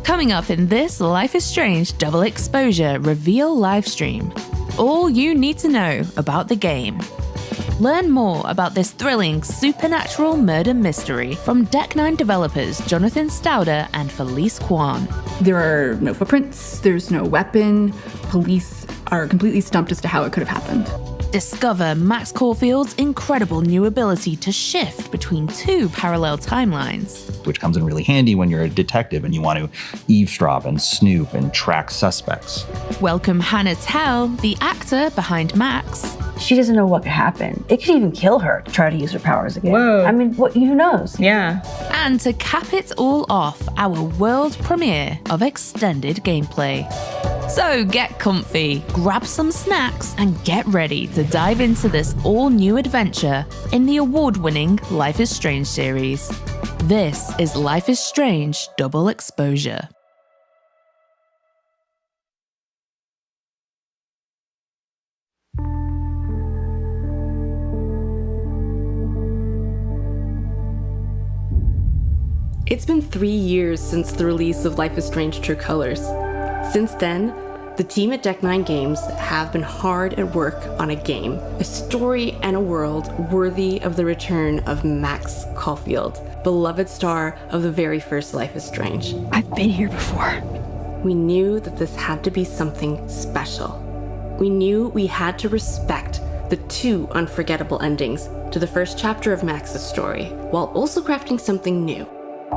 Coming up in this Life is Strange Double Exposure Reveal Livestream. All you need to know about the game. Learn more about this thrilling supernatural murder mystery from Deck 9 developers Jonathan Stauder and Felice Kwan. There are no footprints, there's no weapon. Police are completely stumped as to how it could have happened. Discover Max Caulfield's incredible new ability to shift between two parallel timelines. Which comes in really handy when you're a detective and you want to eavesdrop and snoop and track suspects. Welcome Hannah Telle, the actor behind Max. She doesn't know what could happen. It could even kill her to try to use her powers again. Whoa. I mean, who knows? Yeah. And to cap it all off, our world premiere of extended gameplay. So get comfy, grab some snacks, and get ready to dive into this all-new adventure in the award-winning Life is Strange series. This is Life is Strange Double Exposure. It's been 3 years since the release of Life is Strange True Colors. Since then, the team at Deck 9 Games have been hard at work on a game, a story and a world worthy of the return of Max Caulfield, beloved star of the very first Life is Strange. I've been here before. We knew that this had to be something special. We knew we had to respect the two unforgettable endings to the first chapter of Max's story, while also crafting something new.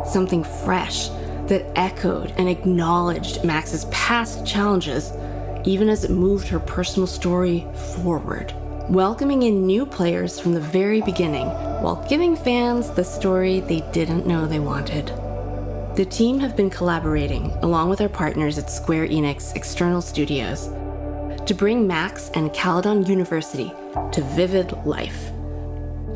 Something fresh that echoed and acknowledged Max's past challenges, even as it moved her personal story forward. Welcoming in new players from the very beginning, while giving fans the story they didn't know they wanted. The team have been collaborating, along with our partners at Square Enix External Studios, to bring Max and Caledon University to vivid life.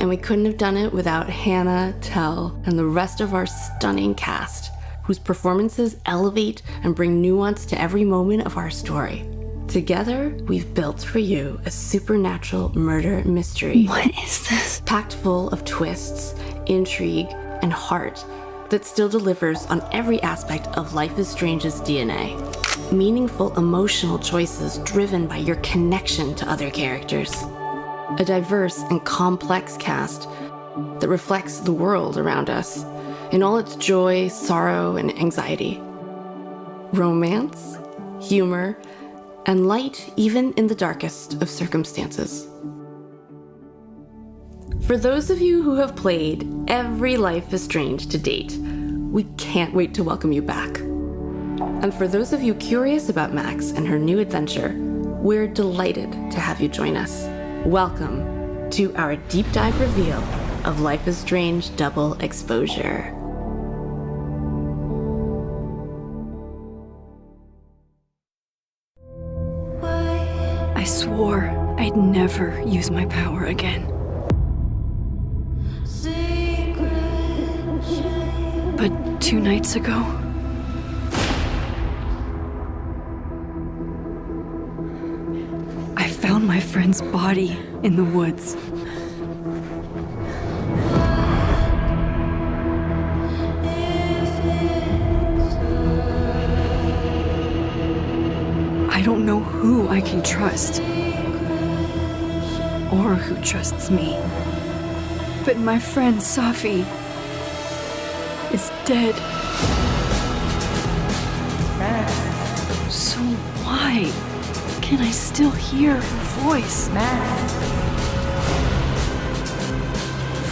And we couldn't have done it without Hannah Telle and the rest of our stunning cast, whose performances elevate and bring nuance to every moment of our story. Together, we've built for you a supernatural murder mystery. What is this? Packed full of twists, intrigue, and heart that still delivers on every aspect of Life is Strange's DNA. Meaningful emotional choices driven by your connection to other characters. A diverse and complex cast that reflects the world around us in all its joy, sorrow, and anxiety. Romance, humor, and light even in the darkest of circumstances. For those of you who have played every Life is Strange to date, we can't wait to welcome you back. And for those of you curious about Max and her new adventure, we're delighted to have you join us. Welcome to our deep dive reveal of Life is Strange Double Exposure. I swore I'd never use my power again. But 2 nights ago, I found my friend's body in the woods. I don't know who I can trust, or who trusts me. But my friend Safi is dead. So why can I still hear her voice?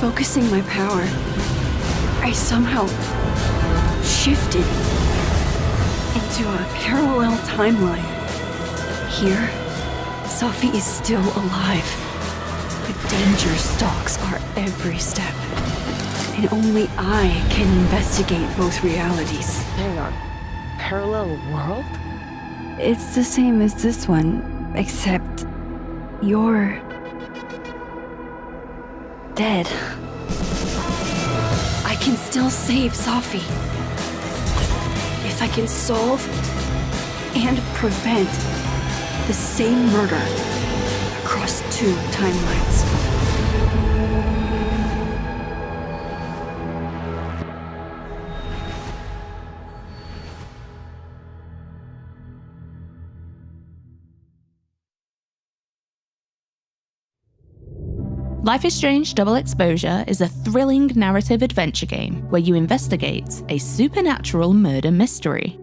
Focusing my power, I somehow shifted into a parallel timeline. Here, Safi is still alive, but danger stalks our every step. And only I can investigate both realities. Hang on. Parallel world? It's the same as this one, except you're dead. I can still save Safi. If I can solve and prevent the same murder across 2 timelines. Life is Strange Double Exposure is a thrilling narrative adventure game where you investigate a supernatural murder mystery.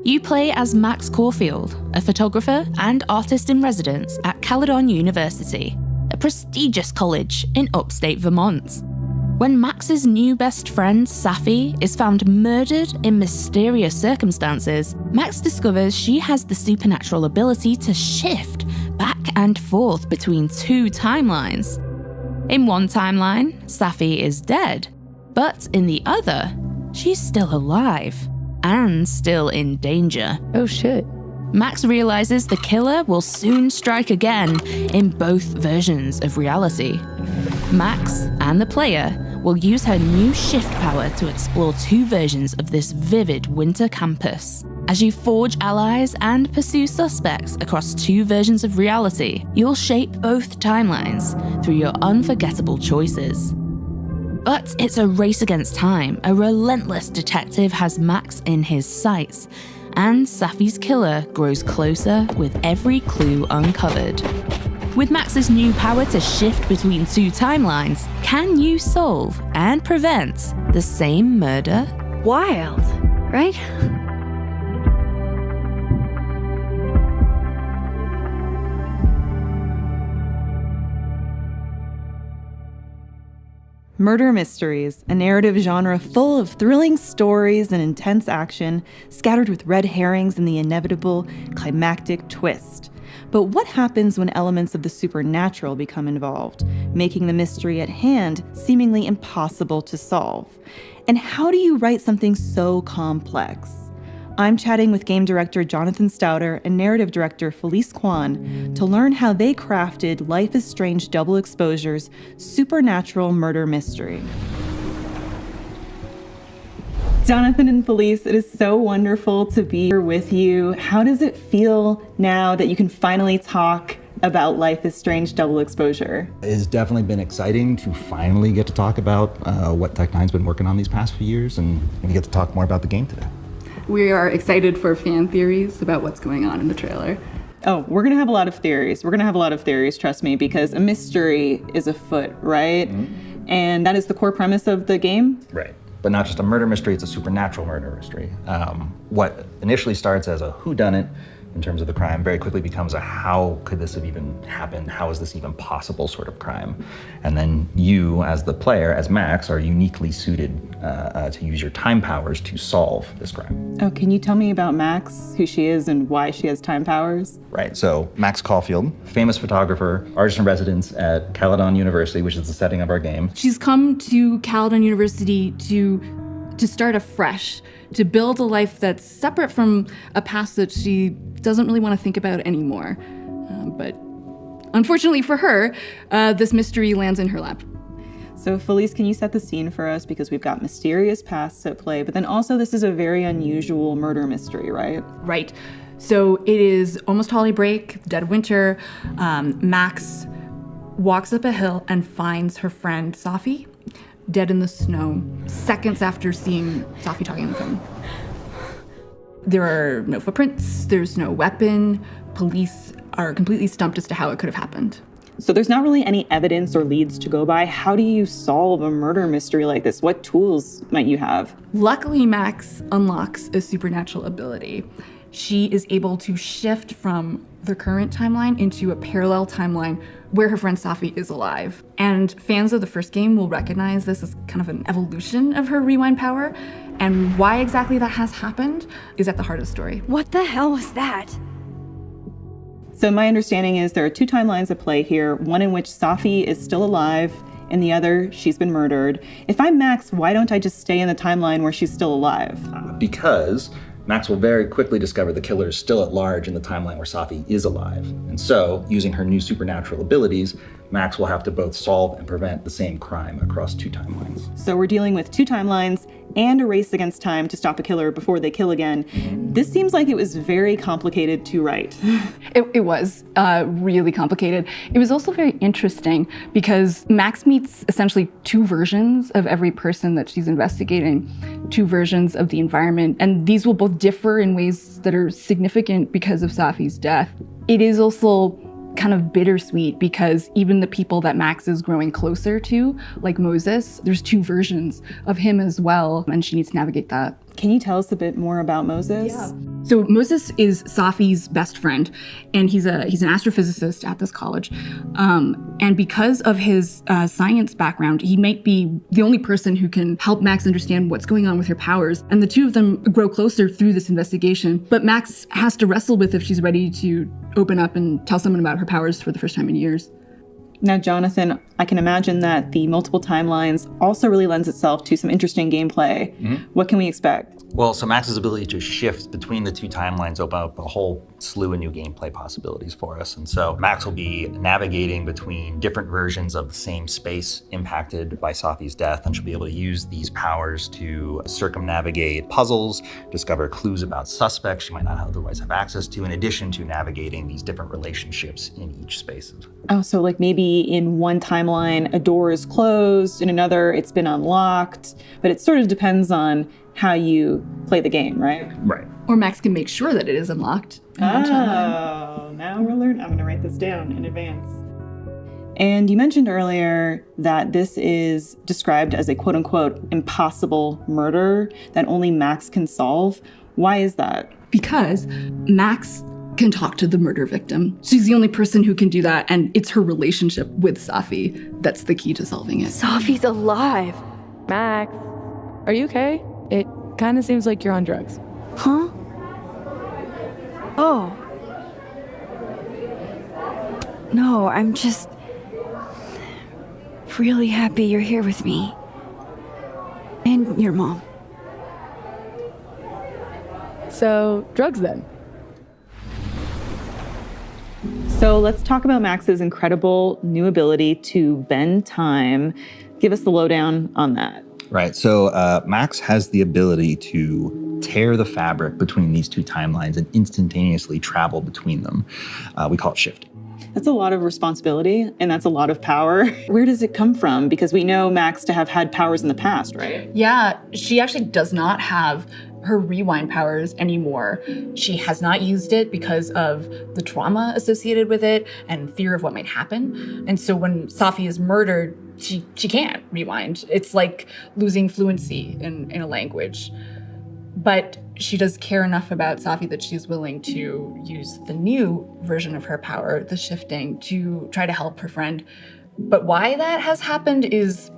You play as Max Caulfield, a photographer and artist in residence at Caledon University, a prestigious college in upstate Vermont. When Max's new best friend, Safi, is found murdered in mysterious circumstances, Max discovers she has the supernatural ability to shift back and forth between two timelines. In one timeline, Safi is dead, but in the other, she's still alive and still in danger. Oh shit. Max realizes the killer will soon strike again in both versions of reality. Max and the player will use her new shift power to explore two versions of this vivid winter campus. As you forge allies and pursue suspects across two versions of reality, you'll shape both timelines through your unforgettable choices. But it's a race against time. A relentless detective has Max in his sights, and Safi's killer grows closer with every clue uncovered. With Max's new power to shift between two timelines, can you solve and prevent the same murder? Wild, right? Murder mysteries, a narrative genre full of thrilling stories and intense action, scattered with red herrings and the inevitable climactic twist. But what happens when elements of the supernatural become involved, making the mystery at hand seemingly impossible to solve? And how do you write something so complex? I'm chatting with game director Jonathan Stouter and narrative director Felice Kwan to learn how they crafted Life is Strange Double Exposure's supernatural murder mystery. Jonathan and Felice, it is so wonderful to be here with you. How does it feel now that you can finally talk about Life is Strange Double Exposure? It's definitely been exciting to finally get to talk about what Tech9's been working on these past few years, and we get to talk more about the game today. We are excited for fan theories about what's going on in the trailer. Oh, we're going to have a lot of theories. Trust me, because a mystery is afoot, right? Mm-hmm. And that is the core premise of the game. Right. But not just a murder mystery, it's a supernatural murder mystery. What initially starts as a whodunit in terms of the crime very quickly becomes a how could this have even happened? How is this even possible sort of crime? And then you, as the player, as Max, are uniquely suited to use your time powers to solve this crime. Oh, can you tell me about Max, who she is and why she has time powers? Right, so Max Caulfield, famous photographer, artist in residence at Caledon University, which is the setting of our game. She's come to Caledon University to start afresh, to build a life that's separate from a past that she doesn't really want to think about anymore. But unfortunately for her, this mystery lands in her lap. So Felice, can you set the scene for us? Because we've got mysterious pasts at play, but then also this is a very unusual murder mystery, right? Right. So it is almost holiday break, dead of winter. Max walks up a hill and finds her friend Safi dead in the snow, seconds after seeing Safi talking on the phone. There are no footprints, there's no weapon. Police are completely stumped as to how it could have happened. So there's not really any evidence or leads to go by. How do you solve a murder mystery like this? What tools might you have? Luckily, Max unlocks a supernatural ability. She is able to shift from the current timeline into a parallel timeline where her friend Safi is alive. And fans of the first game will recognize this as kind of an evolution of her rewind power. And why exactly that has happened is at the heart of the story. What the hell was that? So my understanding is there are two timelines at play here, one in which Safi is still alive, and the other, she's been murdered. If I'm Max, why don't I just stay in the timeline where she's still alive? Because Max will very quickly discover the killer is still at large in the timeline where Safi is alive. And so, using her new supernatural abilities, Max will have to both solve and prevent the same crime across two timelines. So we're dealing with two timelines and a race against time to stop a killer before they kill again. This seems like it was very complicated to write. It was really complicated. It was also very interesting because Max meets essentially two versions of every person that she's investigating, two versions of the environment, and these will both differ in ways that are significant because of Safi's death. It is also kind of bittersweet because even the people that Max is growing closer to, like Moses, there's two versions of him as well, and she needs to navigate that. Can you tell us a bit more about Moses? Yeah. So Moses is Safi's best friend, and he's an astrophysicist at this college. And because of his science background, he might be the only person who can help Max understand what's going on with her powers. And the two of them grow closer through this investigation. But Max has to wrestle with if she's ready to open up and tell someone about her powers for the first time in years. Now, Jonathan, I can imagine that the multiple timelines also really lends itself to some interesting gameplay. What can we expect? Well, so Max's ability to shift between the two timelines open up a whole slew of new gameplay possibilities for us. And so Max will be navigating between different versions of the same space impacted by Safi's death, and she'll be able to use these powers to circumnavigate puzzles, discover clues about suspects she might not otherwise have access to, in addition to navigating these different relationships in each space. Oh, so like maybe in one timeline, a door is closed, in another, it's been unlocked, but it sort of depends on how you play the game, right? Right. Or Max can make sure that it is unlocked. Oh, now we're learning. I'm going to write this down in advance. And you mentioned earlier that this is described as a quote-unquote impossible murder that only Max can solve. Why is that? Because Max can talk to the murder victim. She's the only person who can do that, and it's her relationship with Safi that's the key to solving it. Safi's alive. Max, are you okay? It kind of seems like you're on drugs. Huh? Oh. No, I'm just really happy you're here with me. And your mom. So, drugs then. So let's talk about Max's incredible new ability to bend time. Give us the lowdown on that. Right. So Max has the ability to tear the fabric between these two timelines and instantaneously travel between them. We call it shifting. That's a lot of responsibility, and that's a lot of power. Where does it come from? Because we know Max to have had powers in the past, right? Yeah, she actually does not have her rewind powers anymore. She has not used it because of the trauma associated with it and fear of what might happen. And so when Safi is murdered, she can't rewind. It's like losing fluency in a language. But she does care enough about Safi that she's willing to use the new version of her power, the shifting, to try to help her friend. But why that has happened is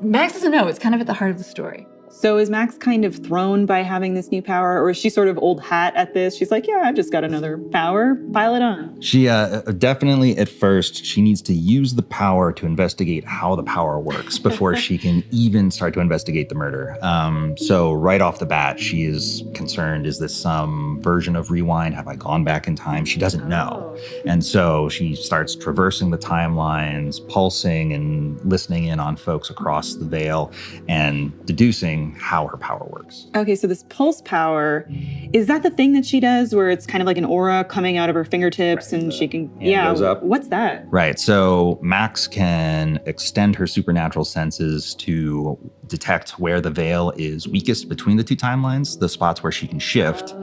Max doesn't know. It's kind of at the heart of the story. So is Max kind of thrown by having this new power, or is she sort of old hat at this? She's like, yeah, I've just got another power, pile it on. She definitely at first, she needs to use the power to investigate how the power works before she can even start to investigate the murder. So right off the bat, she is concerned, is this some version of rewind? Have I gone back in time? She doesn't know. And so she starts traversing the timelines, pulsing and listening in on folks across the veil and deducing how her power works. Okay, so this pulse power, is that the thing that she does where it's kind of like an aura coming out of her fingertips and she can, goes up. What's that? Right, so Max can extend her supernatural senses to detect where the veil is weakest between the two timelines, the spots where she can shift.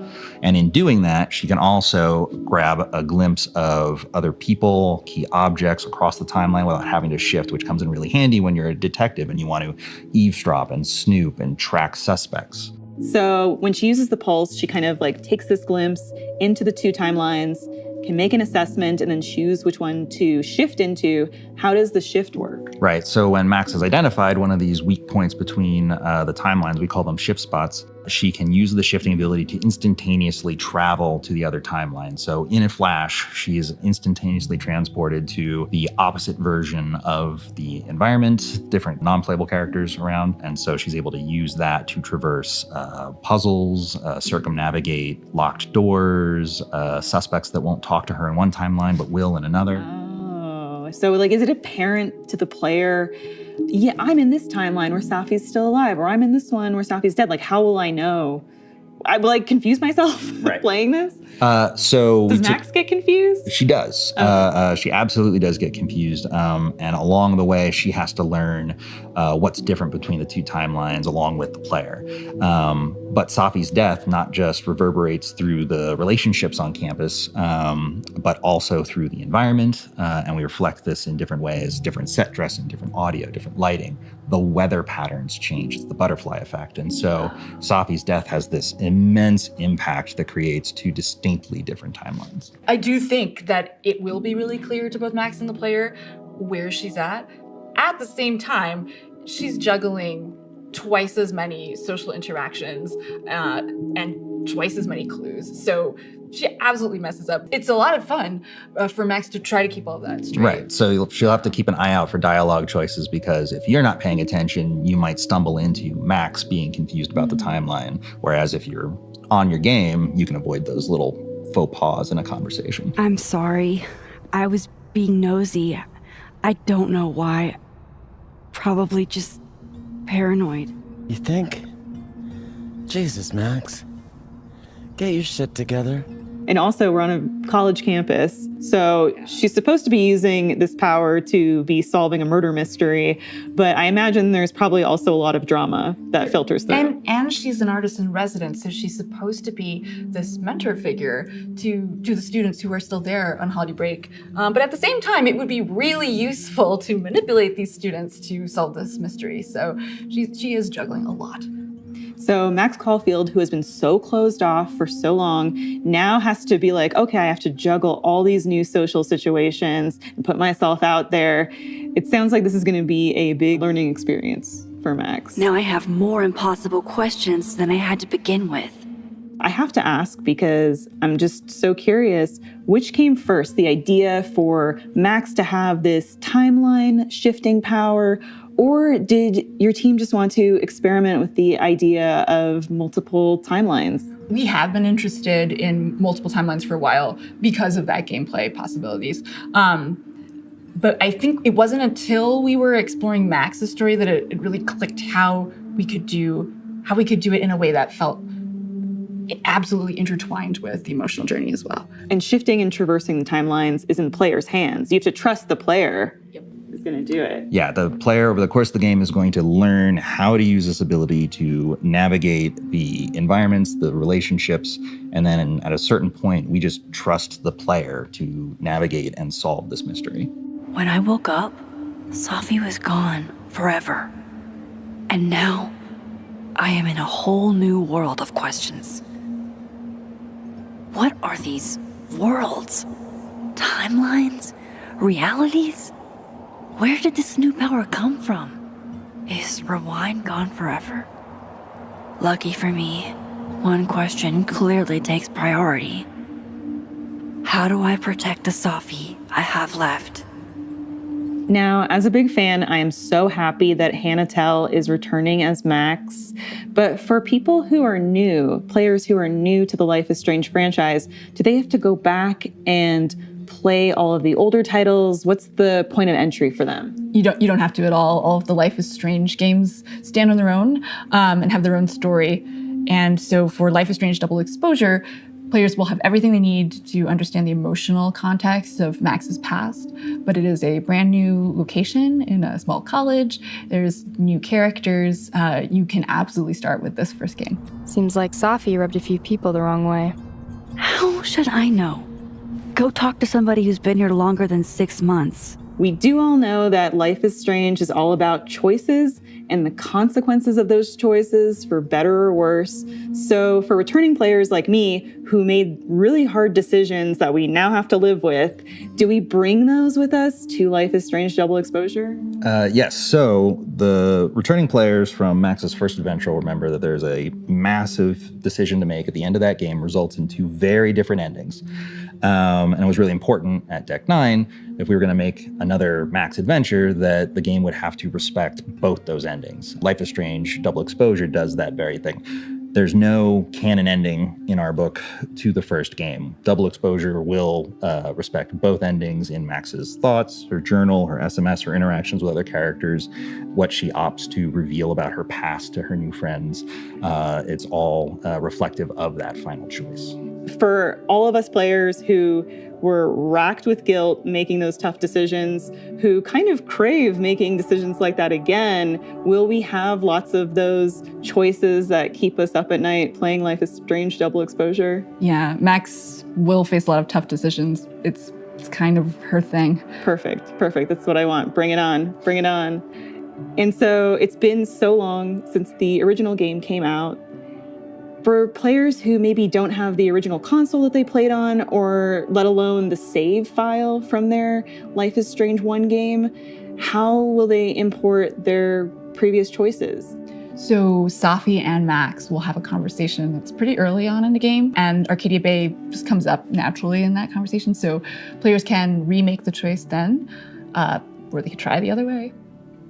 And in doing that, she can also grab a glimpse of other people, key objects across the timeline without having to shift, which comes in really handy when you're a detective and you want to eavesdrop and snoop and track suspects. So when she uses the pulse, she kind of like takes this glimpse into the two timelines, can make an assessment and then choose which one to shift into. How does the shift work? Right, so when Max has identified one of these weak points between the timelines, we call them shift spots, she can use the shifting ability to instantaneously travel to the other timeline. So in a flash, she is instantaneously transported to the opposite version of the environment, different non-playable characters around. And so she's able to use that to traverse puzzles, circumnavigate locked doors, suspects that won't talk to her in one timeline but will in another. Oh, so like, is it apparent to the player, yeah, I'm in this timeline where Safi's still alive, or I'm in this one where Safi's dead? Like, how will I know I will confuse myself Right. playing this. So Does Max get confused? She does. She absolutely does get confused. And along the way, she has to learn what's different between the two timelines along with the player. But Safi's death not just reverberates through the relationships on campus, but also through the environment. And we reflect this in different ways, different set dressing, different audio, different lighting. The weather patterns change. It's the butterfly effect. And so Safi's death has this immense impact that creates two distinctly different timelines. I do think that it will be really clear to both Max and the player where she's at. At the same time, she's juggling twice as many social interactions and twice as many clues. So she absolutely messes up. It's a lot of fun for Max to try to keep all of that straight. Right. So she'll have to keep an eye out for dialogue choices, because if you're not paying attention, you might stumble into Max being confused about the timeline. Whereas if you're on your game, you can avoid those little faux pas in a conversation. I'm sorry. I was being nosy. I don't know why. Probably just paranoid. You think? Jesus, Max. Get your shit together. And also, we're on a college campus, so she's supposed to be using this power to be solving a murder mystery, but I imagine there's probably also a lot of drama that filters through. And she's an artist in residence, so she's supposed to be this mentor figure to the students who are still there on holiday break. But at the same time, it would be really useful to manipulate these students to solve this mystery. So she is juggling a lot. So Max Caulfield, who has been so closed off for so long, now has to be like, okay, I have to juggle all these new social situations and put myself out there. It sounds like this is going to be a big learning experience for Max. Now I have more impossible questions than I had to begin with. I have to ask, because I'm just so curious, which came first, the idea for Max to have this timeline shifting power, or did your team just want to experiment with the idea of multiple timelines? We have been interested in multiple timelines for a while because of that gameplay possibilities. But I think it wasn't until we were exploring Max's story that it really clicked how we could do it in a way that felt absolutely intertwined with the emotional journey as well. And shifting and traversing the timelines is in the player's hands. You have to trust the player. Yep. Is going to do it. Yeah, the player over the course of the game is going to learn how to use this ability to navigate the environments, the relationships, and then at a certain point, we just trust the player to navigate and solve this mystery. When I woke up, Safi was gone forever. And now, I am in a whole new world of questions. What are these worlds? Timelines? Realities? Where did this new power come from? Is Rewind gone forever? Lucky for me, one question clearly takes priority. How do I protect the Safi I have left? Now, as a big fan, I am so happy that Hannah Telle is returning as Max. But for people who are new, players who are new to the Life is Strange franchise, do they have to go back and play all of the older titles? What's the point of entry for them? You don't have to at all. All of the Life is Strange games stand on their own and have their own story. And so for Life is Strange Double Exposure, players will have everything they need to understand the emotional context of Max's past, but it is a brand new location in a small college. There's new characters. You can absolutely start with this first game. Seems like Safi rubbed a few people the wrong way. How should I know? Go talk to somebody who's been here longer than 6 months. We do all know that Life is Strange is all about choices and the consequences of those choices, for better or worse. So for returning players like me, who made really hard decisions that we now have to live with, do we bring those with us to Life is Strange Double Exposure? Yes. So the returning players from Max's first adventure will remember that there's a massive decision to make at the end of that game, results in two very different endings. And it was really important at Deck 9, if we were going to make another Max adventure, that the game would have to respect both those endings. Life is Strange Double Exposure does that very thing. There's no canon ending in our book to the first game. Double Exposure will respect both endings in Max's thoughts, her journal, her SMS, her interactions with other characters, what she opts to reveal about her past to her new friends. It's all reflective of that final choice. For all of us players who were racked with guilt making those tough decisions, who kind of crave making decisions like that again, will we have lots of those choices that keep us up at night playing Life is Strange Double Exposure? Yeah, Max will face a lot of tough decisions. It's kind of her thing. Perfect. That's what I want. Bring it on. And so it's been so long since the original game came out. For players who maybe don't have the original console that they played on, or let alone the save file from their Life is Strange 1 game, how will they import their previous choices? So Safi and Max will have a conversation that's pretty early on in the game, and Arcadia Bay just comes up naturally in that conversation. So players can remake the choice then, or they could try the other way.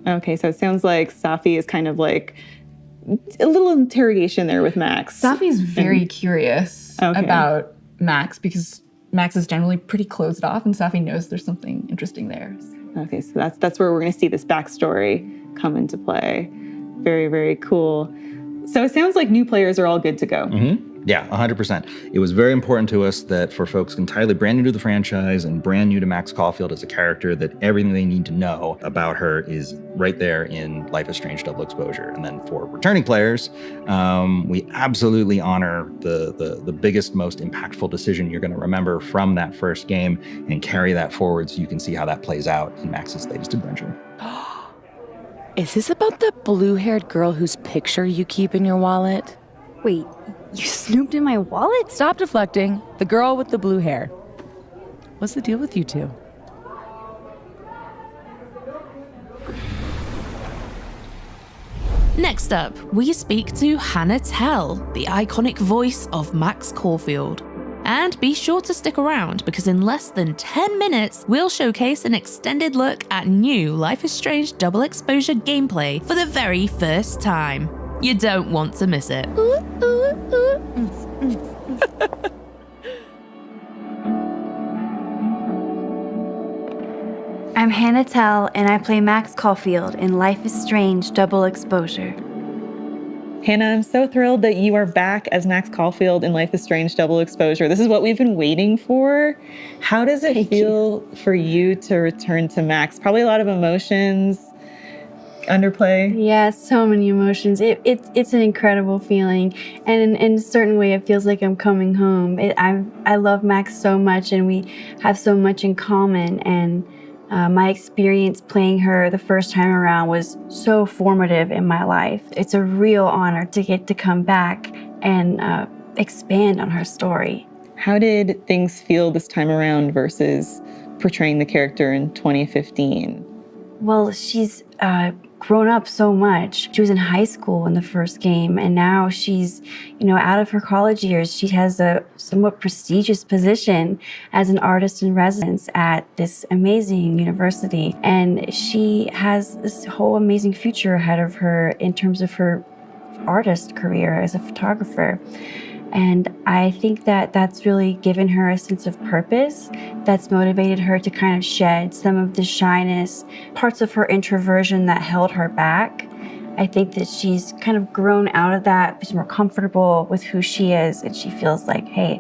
Okay, so it sounds like Safi is kind of like a little interrogation there with Max. Safi's very curious about Max because Max is generally pretty closed off, and Safi knows there's something interesting there. Okay, so that's where we're going to see this backstory come into play. Very, very cool. So it sounds like new players are all good to go. Mm-hmm. Yeah, 100%. It was very important to us that for folks entirely brand new to the franchise and brand new to Max Caulfield as a character, that everything they need to know about her is right there in Life is Strange Double Exposure. And then for returning players, we absolutely honor the biggest, most impactful decision you're going to remember from that first game and carry that forward so you can see how that plays out in Max's latest adventure. Is this about the blue-haired girl whose picture you keep in your wallet? Wait, you snooped in my wallet? Stop deflecting. The girl with the blue hair. What's the deal with you two? Next up, we speak to Hannah Telle, the iconic voice of Max Caulfield. And be sure to stick around because in less than 10 minutes, we'll showcase an extended look at new Life is Strange Double Exposure gameplay for the very first time. You don't want to miss it. I'm Hannah Telle, and I play Max Caulfield in Life is Strange Double Exposure. Hannah, I'm so thrilled that you are back as Max Caulfield in Life is Strange Double Exposure. This is what we've been waiting for. How does it feel for you to return to Max? Probably a lot of emotions, underplay. Yeah, so many emotions. It's an incredible feeling, and in a certain way, it feels like I'm coming home. I love Max so much, and we have so much in common. And my experience playing her the first time around was so formative in my life. It's a real honor to get to come back and expand on her story. How did things feel this time around versus portraying the character in 2015? Well, she's grown up so much. She was in high school in the first game, and now she's, out of her college years. She has a somewhat prestigious position as an artist in residence at this amazing university. And she has this whole amazing future ahead of her in terms of her artist career as a photographer. And I think that that's really given her a sense of purpose that's motivated her to kind of shed some of the shyness, parts of her introversion that held her back. I think that she's kind of grown out of that, she's more comfortable with who she is, and she feels like, hey,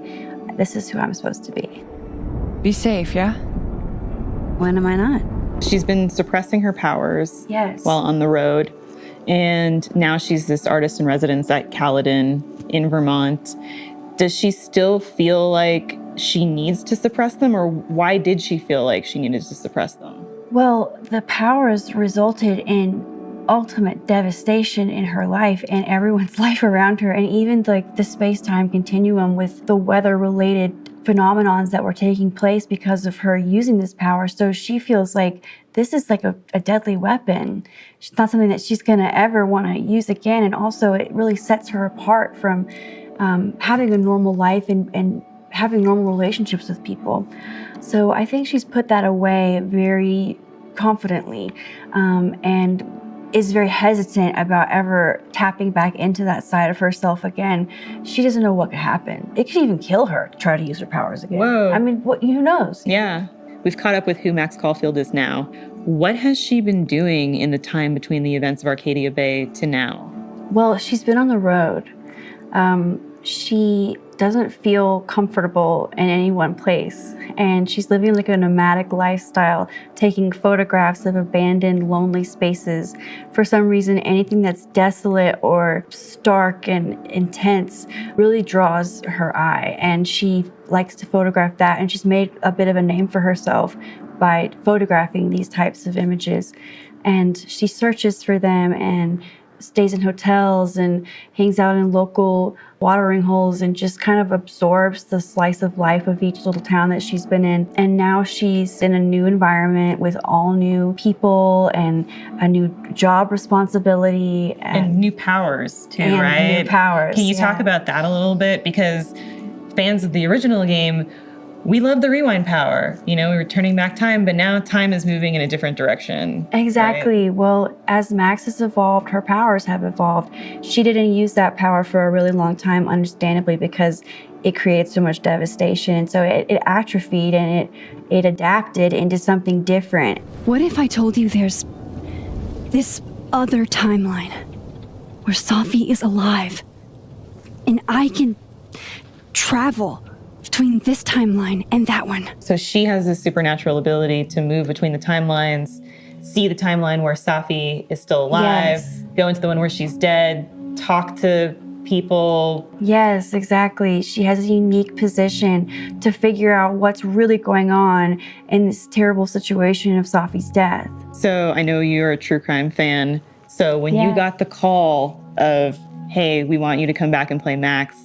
this is who I'm supposed to be. Be safe, yeah? When am I not? She's been suppressing her powers while on the road. And now she's this artist in residence at Caledon in Vermont. Does she still feel like she needs to suppress them, or why did she feel like she needed to suppress them? Well, the powers resulted in ultimate devastation in her life and everyone's life around her, and even like the space-time continuum with the weather-related phenomenons that were taking place because of her using this power. So she feels like this is like a deadly weapon. It's not something that she's gonna ever wanna use again. And also it really sets her apart from having a normal life and having normal relationships with people. So I think she's put that away very confidently. And is very hesitant about ever tapping back into that side of herself again. She doesn't know what could happen. It could even kill her to try to use her powers again. Whoa. I mean, who knows? Yeah. We've caught up with who Max Caulfield is now. What has she been doing in the time between the events of Arcadia Bay to now? Well, she's been on the road. She doesn't feel comfortable in any one place. And she's living like a nomadic lifestyle, taking photographs of abandoned, lonely spaces. For some reason, anything that's desolate or stark and intense really draws her eye. And she likes to photograph that. And she's made a bit of a name for herself by photographing these types of images. And she searches for them and stays in hotels and hangs out in local watering holes and just kind of absorbs the slice of life of each little town that she's been in. And now she's in a new environment with all new people and a new job responsibility. And new powers too, and right? New powers. Can you talk about that a little bit? Because fans of the original game, we love the rewind power. We were turning back time, but now time is moving in a different direction. Exactly. Right? Well, as Max has evolved, her powers have evolved. She didn't use that power for a really long time, understandably, because it created so much devastation. So it atrophied and it adapted into something different. What if I told you there's this other timeline where Safi is alive and I can travel between this timeline and that one? So she has this supernatural ability to move between the timelines, see the timeline where Safi is still alive, Yes. go into the one where she's dead, talk to people. Yes, exactly. She has a unique position to figure out what's really going on in this terrible situation of Safi's death. So I know you're a true crime fan. So when you got the call of, hey, we want you to come back and play Max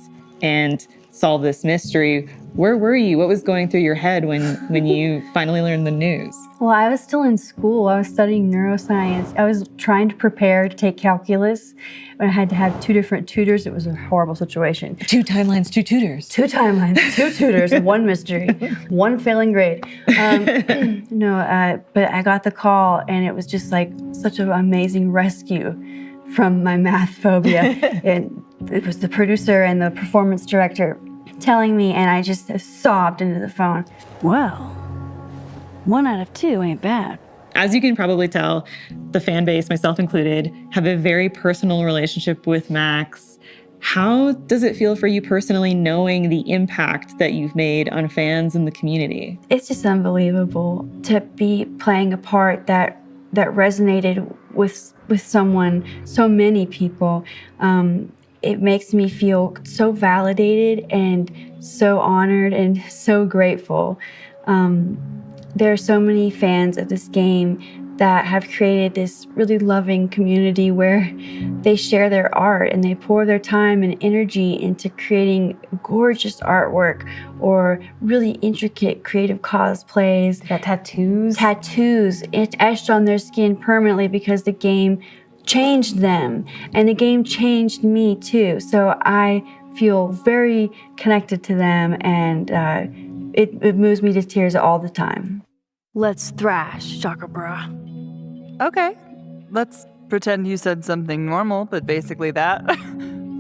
and solve this mystery, where were you? What was going through your head when you finally learned the news? Well, I was still in school. I was studying neuroscience. I was trying to prepare to take calculus, but I had to have 2 different tutors. It was a horrible situation. 2 timelines, 2 tutors. 2 timelines, 2 tutors, 1 mystery, 1 failing grade. But I got the call, and it was just like such an amazing rescue from my math phobia. And it was the producer and the performance director telling me, and I just sobbed into the phone. Well, 1 out of 2 ain't bad. As you can probably tell, the fan base, myself included, have a very personal relationship with Max. How does it feel for you personally knowing the impact that you've made on fans and the community? It's just unbelievable to be playing a part that resonated with someone, so many people. It makes me feel so validated and so honored and so grateful. There are so many fans of this game that have created this really loving community where they share their art and they pour their time and energy into creating gorgeous artwork or really intricate creative cosplays. Got tattoos? Tattoos. It's etched on their skin permanently because the game changed them, and the game changed me too. So I feel very connected to them, and it moves me to tears all the time. Let's thrash, Chakra Bra. Okay, let's pretend you said something normal, but basically that.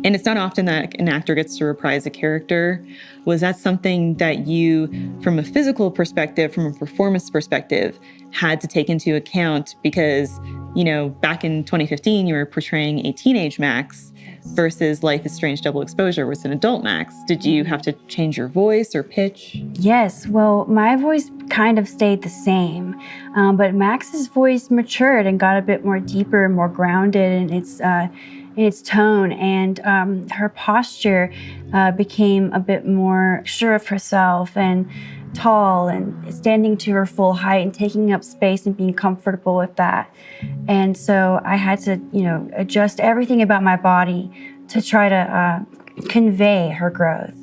And it's not often that an actor gets to reprise a character. Was that something that you, from a physical perspective, from a performance perspective, had to take into account? Because, back in 2015, you were portraying a teenage Max versus Life is Strange Double Exposure was an adult Max. Did you have to change your voice or pitch? Yes, well, my voice kind of stayed the same, but Max's voice matured and got a bit more deeper and more grounded in its tone, and her posture became a bit more sure of herself and tall and standing to her full height and taking up space and being comfortable with that. And so I had to, adjust everything about my body to try to convey her growth.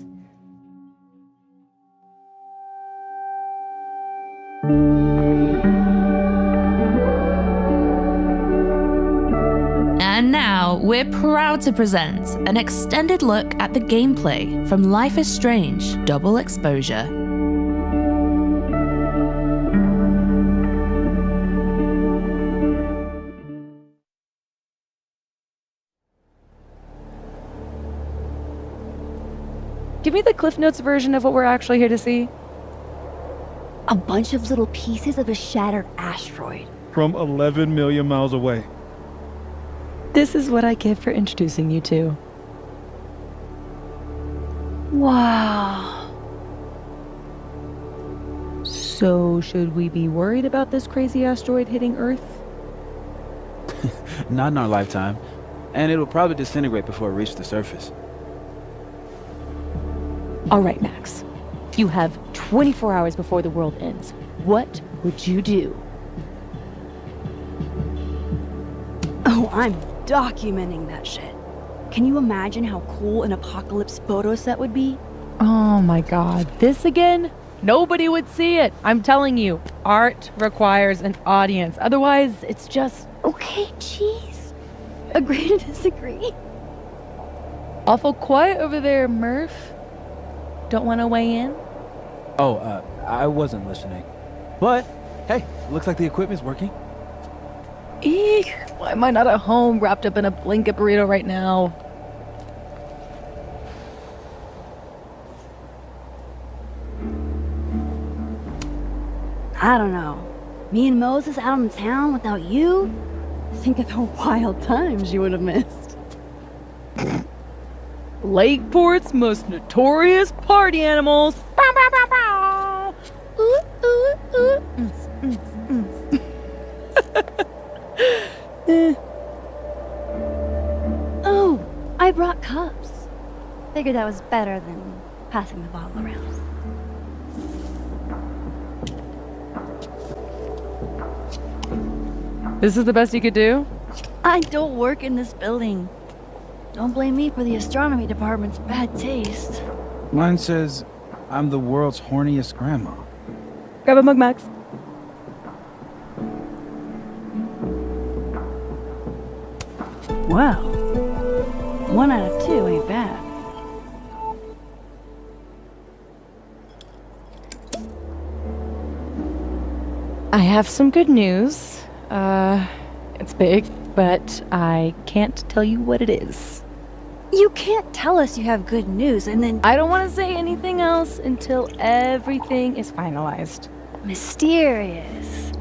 And now we're proud to present an extended look at the gameplay from Life is Strange Double Exposure. give me the Cliff Notes version of what we're actually here to see. A bunch of little pieces of a shattered asteroid. From 11 million miles away. This is what I get for introducing you to. Wow. So, should we be worried about this crazy asteroid hitting Earth? Not in our lifetime. And it'll probably disintegrate before it reaches the surface. All right, Max. You have 24 hours before the world ends. What would you do? Oh, I'm documenting that shit. Can you imagine how cool an apocalypse photo set would be? Oh my god, this again? Nobody would see it. I'm telling you, art requires an audience. Otherwise, it's just... Okay, jeez. Agree to disagree. Awful quiet over there, Murph. Don't want to weigh in? Oh, I wasn't listening. But, hey, looks like the equipment's working. Eek, why am I not at home wrapped up in a blanket burrito right now? I don't know. Me and Moses out in town without you? Think of the wild times you would have missed. Lakeport's most notorious party animals. Bow, bow, bow, bow. Ooh, ooh, ooh. Oh, I brought cups. Figured that was better than passing the bottle around. This is the best you could do? I don't work in this building. Don't blame me for the astronomy department's bad taste. Mine says, I'm the world's horniest grandma. Grab a mug, Max. Wow. 1 out of 2 ain't bad. I have some good news. It's big, but I can't tell you what it is. You can't tell us you have good news and then... I don't want to say anything else until everything is finalized. Mysterious.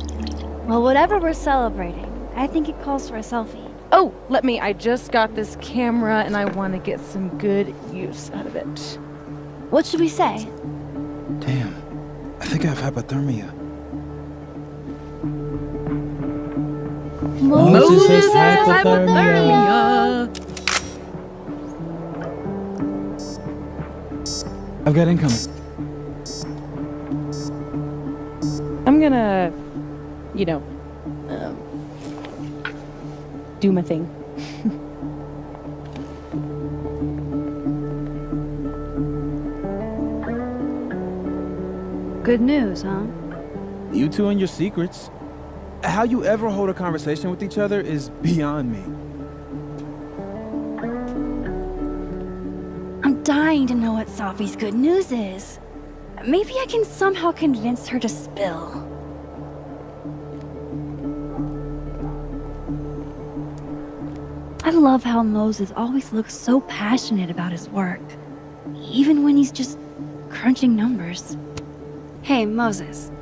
Well, whatever we're celebrating, I think it calls for a selfie. Oh, I just got this camera and I want to get some good use out of it. What should we say? Damn, I think I have hypothermia. Moses has hypothermia. I've got incoming. I'm gonna, do my thing. Good news, huh? You two and your secrets. How you ever hold a conversation with each other is beyond me. I'm dying to know what Safi's good news is. Maybe I can somehow convince her to spill. I love how Moses always looks so passionate about his work, even when he's just crunching numbers. Hey, Moses.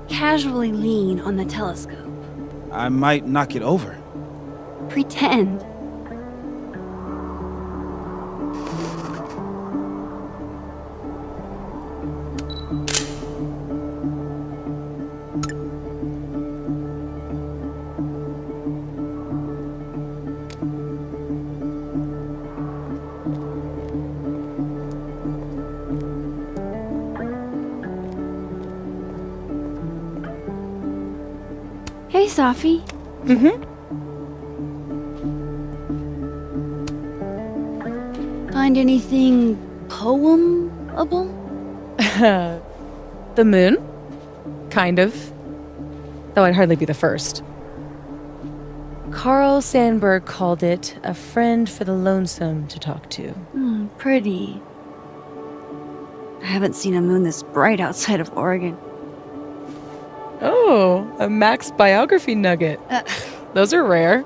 Casually lean on the telescope. I might knock it over. Pretend. Hey, Safi. Find anything poemable? The moon? Kind of. Though I'd hardly be the first. Carl Sandburg called it a friend for the lonesome to talk to. Pretty. I haven't seen a moon this bright outside of Oregon. Oh, a Max biography nugget. Those are rare.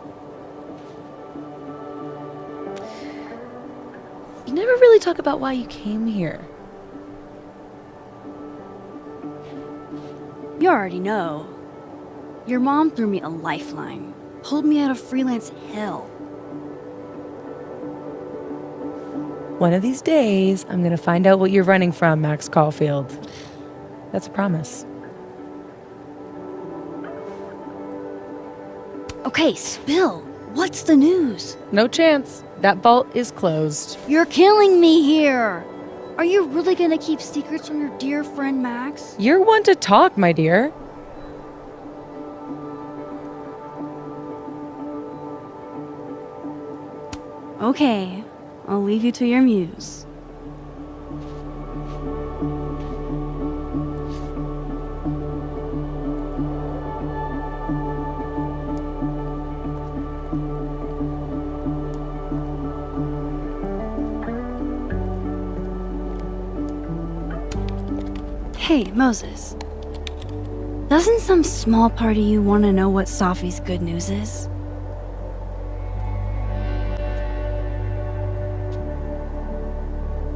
You never really really talk about why you came here. You already know. Your mom threw me a lifeline, pulled me out of freelance hell. One of these days, I'm gonna find out what you're running from, Max Caulfield. That's a promise. Okay, spill. What's the news? No chance. That vault is closed. You're killing me here. Are you really gonna keep secrets from your dear friend Max? You're one to talk, my dear. Okay, I'll leave you to your muse. Hey, Moses. Doesn't some small part of you want to know what Safi's good news is?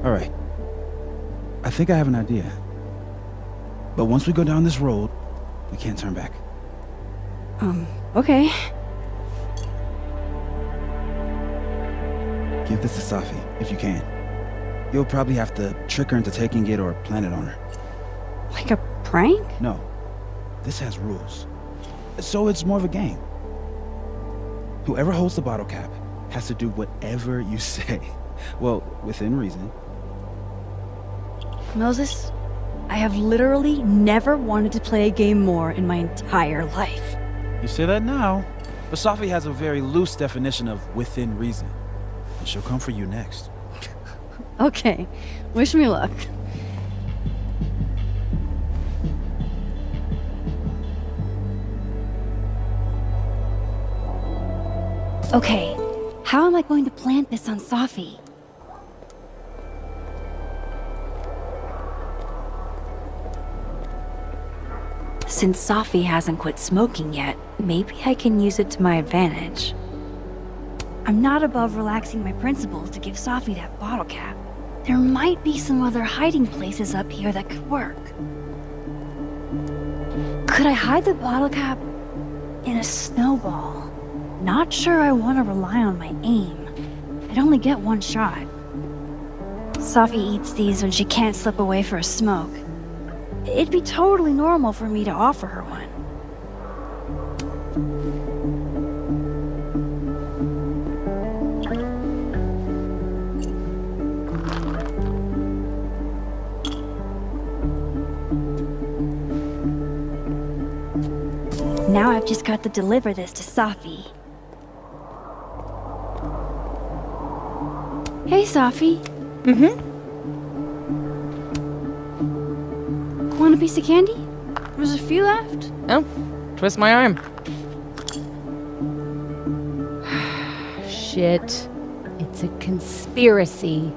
All right. I think I have an idea. But once we go down this road, we can't turn back. Okay. Give this to Safi, if you can. You'll probably have to trick her into taking it or plant it on her. Like a prank? No. This has rules. So it's more of a game. Whoever holds the bottle cap has to do whatever you say. Well, within reason. Moses, I have literally never wanted to play a game more in my entire life. You say that now, but Safi has a very loose definition of within reason. And she'll come for you next. Okay, wish me luck. Okay, how am I going to plant this on Safi? Since Safi hasn't quit smoking yet, maybe I can use it to my advantage. I'm not above relaxing my principles to give Safi that bottle cap. There might be some other hiding places up here that could work. Could I hide the bottle cap in a snowball? Not sure I want to rely on my aim. I'd only get one shot. Safi eats these when she can't slip away for a smoke. It'd be totally normal for me to offer her one. Now I've just got to deliver this to Safi. Hey, Safi. Want a piece of candy? There's a few left. Oh, twist my arm. Shit. It's a conspiracy.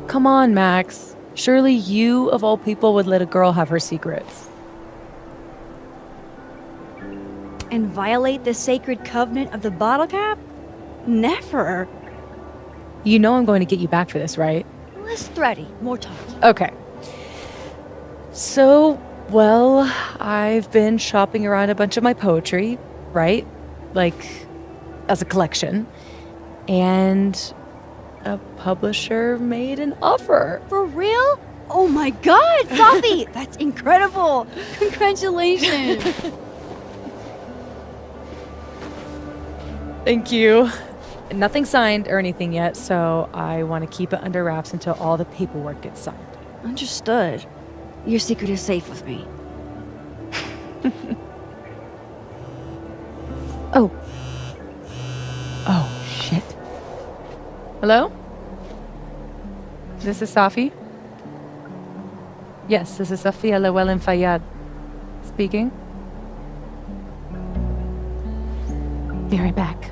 Come on, Max. Surely you, of all people, would let a girl have her secrets. And violate the sacred covenant of the bottle cap? Never. You know I'm going to get you back for this, right? Less thready, more talk. Okay. So, well, I've been shopping around a bunch of my poetry, right? Like, as a collection. And a publisher made an offer. For real? Oh my god, Safi! That's incredible! Congratulations! Thank you. Nothing signed or anything yet, so I want to keep it under wraps until all the paperwork gets signed. Understood. Your secret is safe with me. Oh. Oh, shit. Hello? This is Safi? Yes, this is Safia Llewellyn Fayyad speaking. Be right back.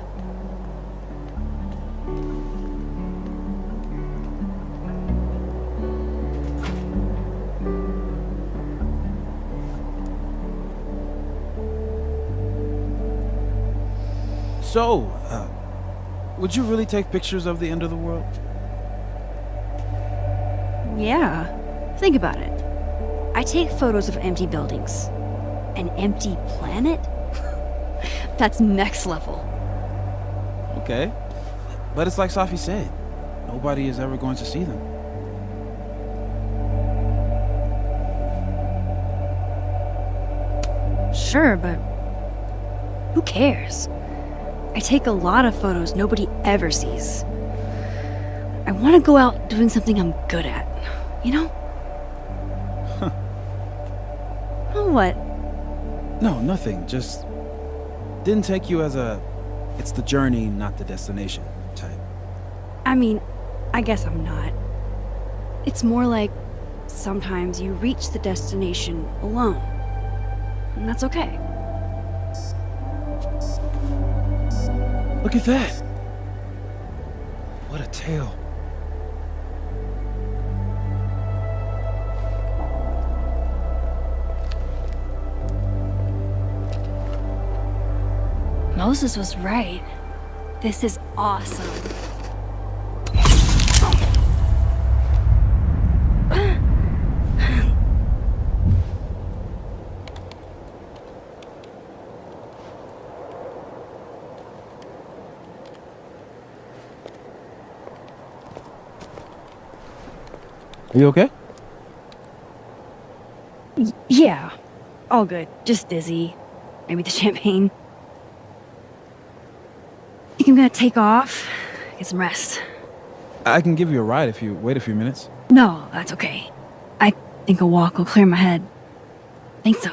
So, would you really take pictures of the end of the world? Yeah. Think about it. I take photos of empty buildings. An empty planet? That's next level. Okay. But it's like Safi said. Nobody is ever going to see them. Sure, but who cares? I take a lot of photos nobody ever sees. I want to go out doing something I'm good at, you know? Oh, what? No, nothing. Just didn't take you as a it's the journey, not the destination type. I mean, I guess I'm not. It's more like sometimes you reach the destination alone. And that's okay. Look at that. What a tale. Moses was right. This is awesome. Are you okay? Yeah, all good. Just dizzy. Maybe the champagne. Think I'm gonna take off, get some rest. I can give you a ride if you wait a few minutes. No, that's okay. I think a walk will clear my head. Think so.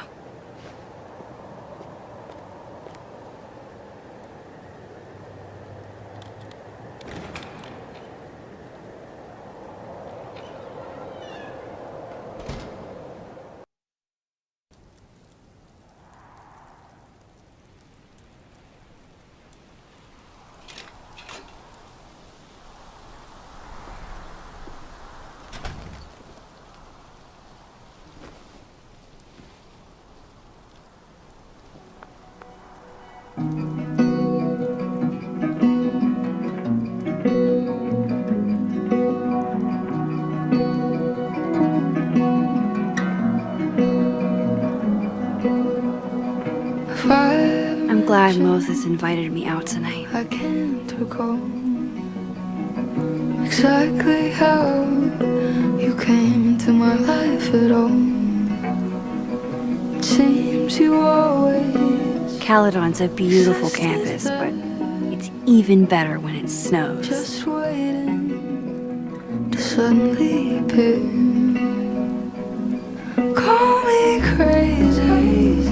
I'm glad Moses invited me out tonight. I can't recall exactly how you came into my life at all. It seems you always Caledon's a beautiful campus, but it's even better when it snows. just waiting to suddenly appear. Call me crazy,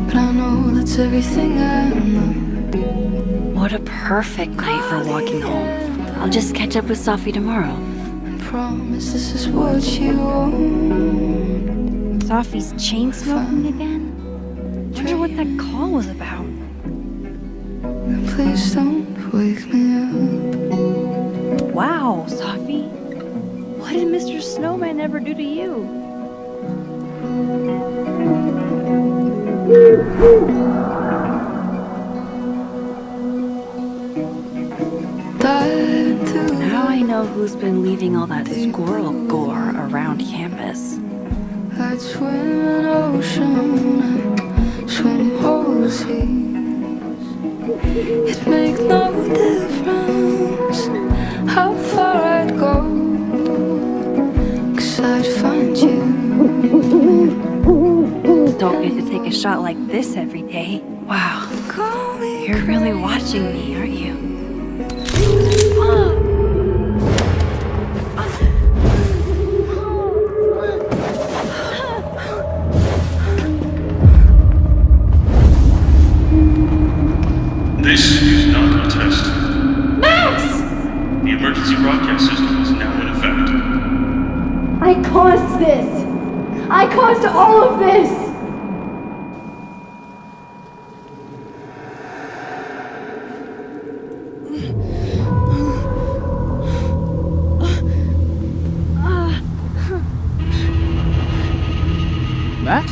but I know that's everything I know. What a perfect night for walking home. I'll just catch up with Safi tomorrow. Promise this is what you want. Safi's chain smoking again? Wonder what that call was about. Please don't wake me up. Wow, Safi. What did Mr. Snowman ever do to you? Now I know who's been leaving all that squirrel gore around campus. I'd swim an ocean and swim whole seas. It'd make no difference how far I'd go, 'cause I'd find you. Don't get to take a shot like this every day. Wow. You're really watching me, aren't you? This is not a test. Max! The emergency broadcast system is now in effect. I caused this! I caused all of this! Max?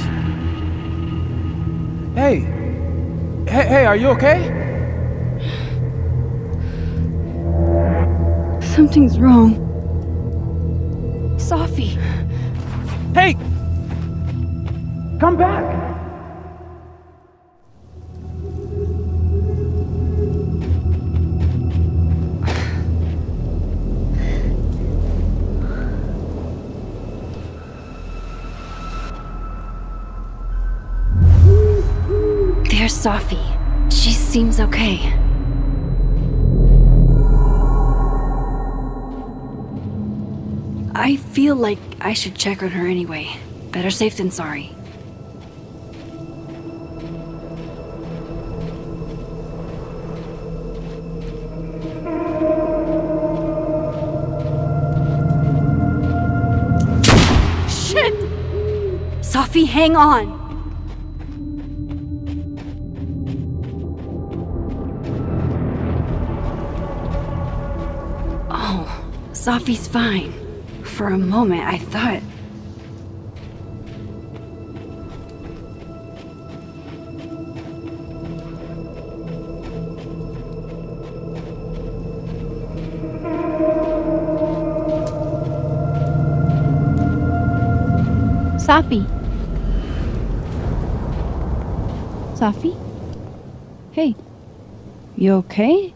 Hey, are you okay? Something's wrong. Sophie. Hey! Come back! There's Sophie. She seems okay. I feel like I should check on her anyway. Better safe than sorry. Shit! Sophie, hang on! Oh, Sophie's fine. For a moment, I thought... Sophie. Sophie? Hey. You okay?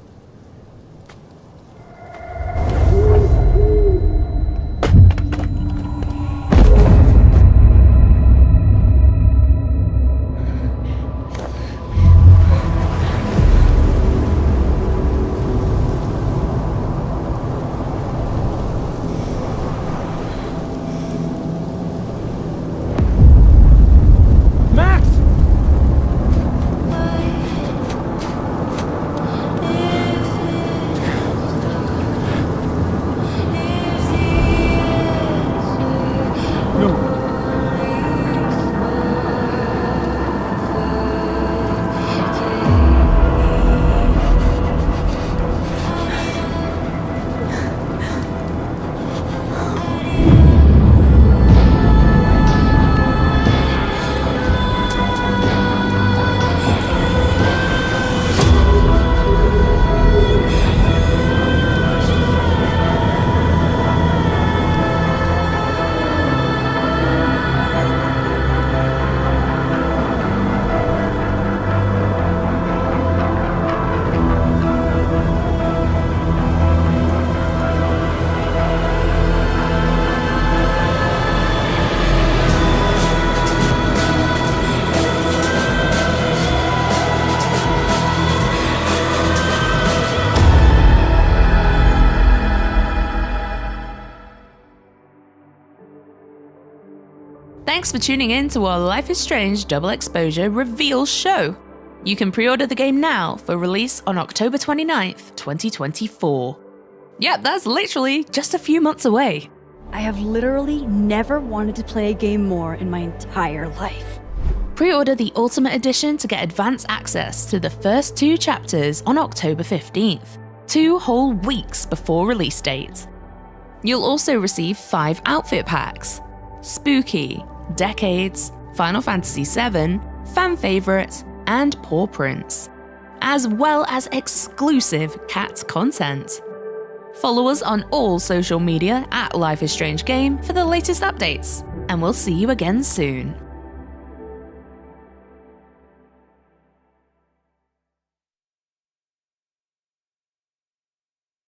Thanks for tuning in to our Life is Strange Double Exposure Reveal show. You can pre-order the game now for release on October 29th, 2024. Yep, that's literally just a few months away. I have literally never wanted to play a game more in my entire life. Pre-order the Ultimate Edition to get advance access to the first 2 chapters on October 15th, 2 whole weeks before release date. You'll also receive 5 outfit packs: Spooky, Decades, Final Fantasy VII, Fan Favorite, and Paw Prints, as well as exclusive cat content. Follow us on all social media at Life is Strange Game for the latest updates, and we'll see you again soon.